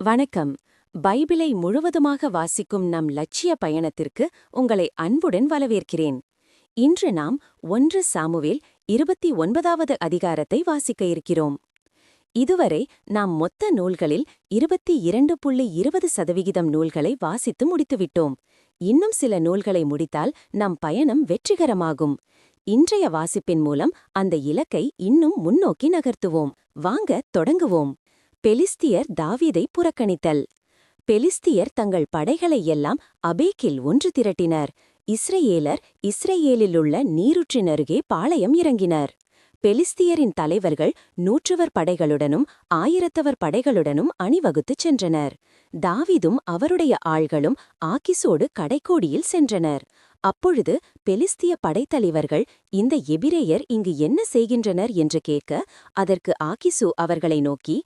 வணக்கம். பைபிளை முழுவதுமாக வாசிக்கும் நம் லட்சிய பயணத்திற்கு உங்களை அன்புடன் வரவேற்கிறேன். இன்று நாம் 1 சாமுவேல் 29வது அதிகாரத்தை வாசிக்க இருக்கிறோம். இதுவரை நாம் மொத்த நூல்களில் 22.20% நூல்களை வாசித்து முடித்துவிட்டோம். இன்னும் சில நூல்களை முடித்தால் நம் பயணம் வெற்றிகரமாகும். இன்றைய வாசிப்பின் மூலம் அந்த இலக்கை இன்னும் முன்னோக்கி நகர்த்துவோம். வாங்க தொடங்குவோம். பெலிஸ்தியர் தாவீதை புறக்கணித்தல். பெலிஸ்தியர் தங்கள் படைகளை எல்லாம் அபேக்கில் ஒன்று திரட்டினர். இஸ்ரயேலர் இஸ்ரயேலிலுள்ள நீரூற்றினருகே பாளையம் இறங்கினர். பெலிஸ்தியரின் தலைவர்கள் 100 படைகளுடனும் 1000 படைகளுடனும் அணிவகுத்துச் சென்றனர். தாவீதும் அவருடைய ஆள்களும் ஆக்கிசோடு கடைக்கோடியில் சென்றனர். அப்பொழுது பெலிஸ்திய படைத்தலைவர்கள், இந்த எபிரேயர் இங்கு என்ன செய்கின்றனர் என்று கேட்க, அதற்கு ஆக்கிசு அவர்களை நோக்கி,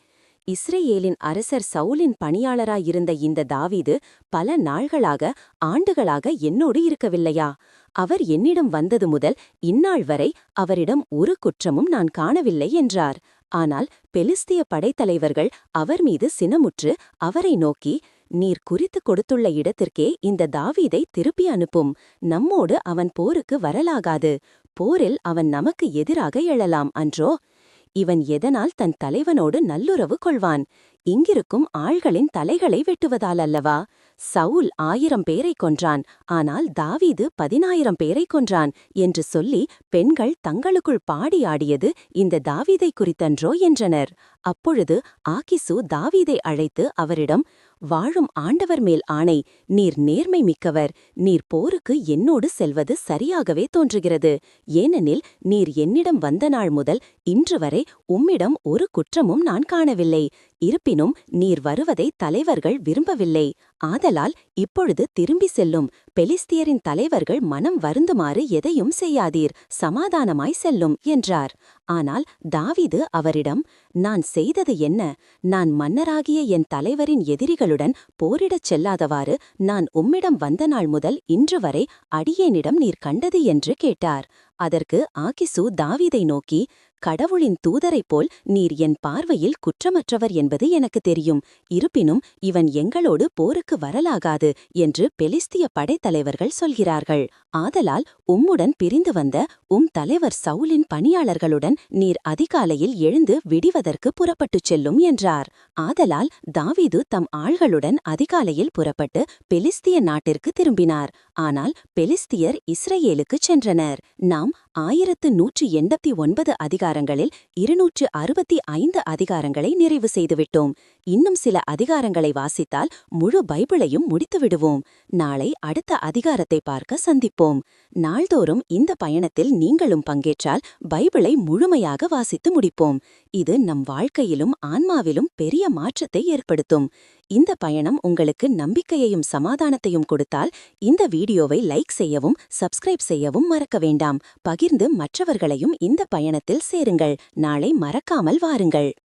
இஸ்ரயேலின் அரசர் சவுலின் பணியாளராயிருந்த இந்த தாவீது பல நாள்களாக ஆண்டுகளாக என்னோடு இருக்கவில்லையா? அவர் என்னிடம் வந்தது முதல் இந்நாள் வரை அவரிடம் ஒரு குற்றமும் நான் காணவில்லை என்றார். ஆனால் பெலிஸ்திய படைத்தலைவர்கள் அவர் மீது சினமுற்று அவரை நோக்கி, நீர் குறித்து கொடுத்துள்ள இடத்திற்கே இந்த தாவீதை திருப்பி அனுப்பும். நம்மோடு அவன் போருக்கு வரலாகாது. போரில் அவன் நமக்கு எதிராக எழலாம் அன்றோ? இவன் எதனால் தன் தலைவனோடு நல்லுறவு கொள்வான்? இங்கிருக்கும் ஆள்களின் தலைகளை வெட்டுவதால் அல்லவா? சவுல் 1000 பேரை கொன்றான், ஆனால் தாவீது 10,000 பேரை கொன்றான் என்று சொல்லி பெண்கள் தங்களுக்குள் பாடி ஆடியது இந்த தாவீதை குறித்தன்றோ என்றனர். அப்பொழுது ஆக்கிசு தாவீதை அழைத்து அவரிடம், வாழும் ஆண்டவர் மேல் ஆணை, நீர் நேர்மை மிக்கவர். நீர் போருக்கு என்னோடு செல்வது சரியாகவே தோன்றுகிறது. ஏனெனில் நீர் என்னிடம் வந்த நாள் முதல் இன்று வரை உம்மிடம் ஒரு குற்றமும் நான் காணவில்லை. இருப்பினும் நீர் வருவதை தலைவர்கள் விரும்பவில்லை. ஆதலால் இப்பொழுது திரும்பி செல்லும். பெலிஸ்தியரின் தலைவர்கள் மனம் வருந்துமாறு எதையும் செய்யாதீர். சமாதானமாய் செல்லும் என்றார். ஆனால் தாவீது அவரிடம், நான் செய்தது என்ன? நான் மன்னராகிய என் தலைவரின் எதிரிகளுடன் போரிடச் செல்லாதவாறு நான் உம்மிடம் வந்த நாள் முதல் இன்று வரை அடியேனிடம் நீர் கண்டது என்று கேட்டார். அதற்கு ஆக்கிசு தாவீதை நோக்கி, கடவுளின் தூதரைப் போல் நீர் என் பார்வையில் குற்றமற்றவர் என்பது எனக்கு தெரியும். இருப்பினும் இவன் எங்களோடு போருக்கு வரலாகாது என்று பெலிஸ்திய படைத்தலைவர்கள் சொல்கிறார்கள். ஆதலால் உம்முடன் பிரிந்து வந்த உம் தலைவர் சவுலின் பணியாளர்களுடன் நீர் அதிகாலையில் எழுந்து விடிவதற்கு புறப்பட்டுச் செல்லும் என்றார். ஆதலால் தாவீது தம் ஆள்களுடன் அதிகாலையில் புறப்பட்டு பெலிஸ்திய நாட்டிற்கு திரும்பினார். ஆனால் பெலிஸ்தியர் இஸ்ரயேலுக்குச் சென்றனர். நாம் 1189 அதிகாரங்களில் 265 அதிகாரங்களை நிறைவு செய்துவிட்டோம். இன்னும் சில அதிகாரங்களை வாசித்தால் முழு பைபிளையும் முடித்துவிடுவோம். நாளை அடுத்த அதிகாரத்தை பார்க்க சந்திப்போம். நாள்தோறும் இந்த பயணத்தில் நீங்களும் பங்கேற்றால் பைபிளை முழுமையாக வாசித்து முடிப்போம். இது நம் வாழ்க்கையிலும் ஆன்மாவிலும் பெரிய மாற்றத்தை ஏற்படுத்தும். இந்த பயணம் உங்களுக்கு நம்பிக்கையையும் சமாதானத்தையும் கொடுத்தால் இந்த வீடியோவை லைக் செய்யவும் சப்ஸ்கிரைப் செய்யவும் மறக்க வேண்டாம். பகிர்ந்து மற்றவர்களையும் இந்த பயணத்தில் சேருங்கள். நாளை மறக்காமல் வாருங்கள்.